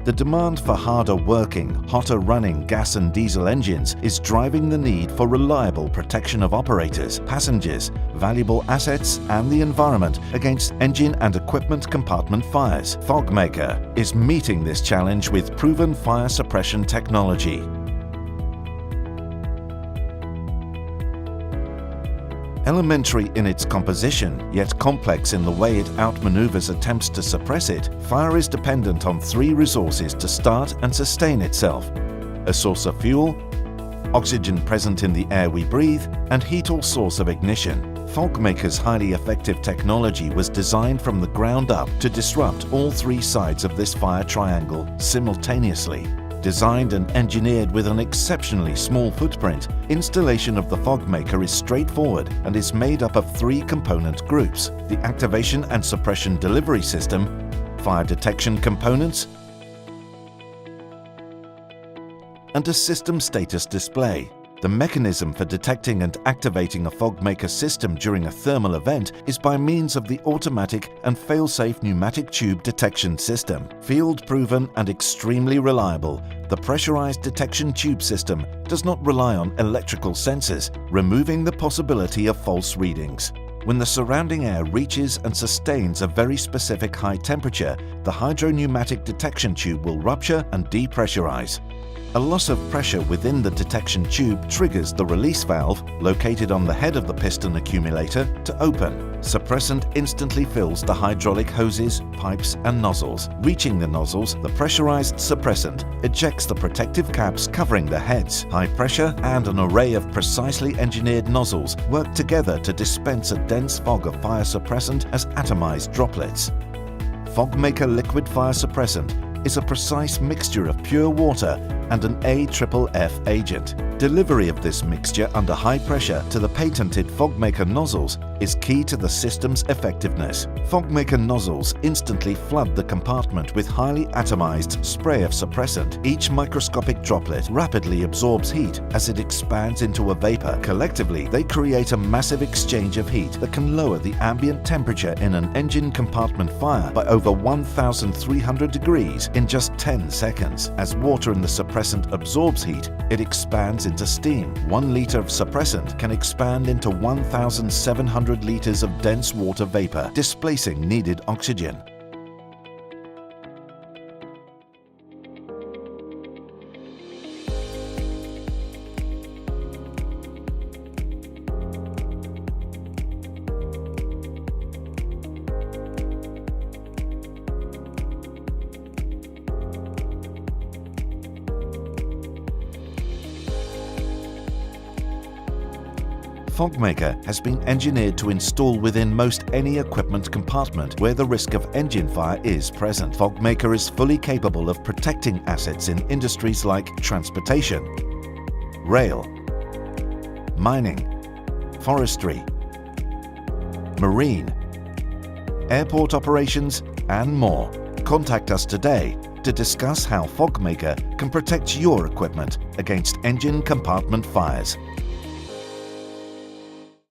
The demand for harder working, hotter running gas and diesel engines is driving the need for reliable protection of operators, passengers, valuable assets and the environment against engine and equipment compartment fires. Fogmaker is meeting this challenge with proven fire suppression technology. Elementary in its composition, yet complex in the way it outmaneuvers attempts to suppress it, fire is dependent on three resources to start and sustain itself: a source of fuel, oxygen present in the air we breathe, and heat or source of ignition. Fogmaker's highly effective technology was designed from the ground up to disrupt all three sides of this fire triangle simultaneously. Designed and engineered with an exceptionally small footprint, installation of the Fogmaker is straightforward and is made up of three component groups: the activation and suppression delivery system, fire detection components, and a system status display. The mechanism for detecting and activating a Fogmaker system during a thermal event is by means of the automatic and fail-safe pneumatic tube detection system. Field-proven and extremely reliable, the pressurized detection tube system does not rely on electrical sensors, removing the possibility of false readings. When the surrounding air reaches and sustains a very specific high temperature, the hydropneumatic detection tube will rupture and depressurize. A loss of pressure within the detection tube triggers the release valve, located on the head of the piston accumulator, to open. Suppressant instantly fills the hydraulic hoses, pipes and nozzles. Reaching the nozzles, the pressurized suppressant ejects the protective caps covering the heads. High pressure and an array of precisely engineered nozzles work together to dispense a dense fog of fire suppressant as atomized droplets. Fogmaker liquid fire suppressant is a precise mixture of pure water and an AFFF agent. Delivery of this mixture under high pressure to the patented Fogmaker nozzles is key to the system's effectiveness. Fogmaker nozzles instantly flood the compartment with highly atomized spray of suppressant. Each microscopic droplet rapidly absorbs heat as it expands into a vapor. Collectively, they create a massive exchange of heat that can lower the ambient temperature in an engine compartment fire by over 1,300 degrees in just 10 seconds. As water in the suppressant absorbs heat, it expands into steam. 1 liter of suppressant can expand into 1,700 liters of dense water vapor, displacing needed oxygen. Fogmaker has been engineered to install within most any equipment compartment where the risk of engine fire is present. Fogmaker is fully capable of protecting assets in industries like transportation, rail, mining, forestry, marine, airport operations, and more. Contact us today to discuss how Fogmaker can protect your equipment against engine compartment fires.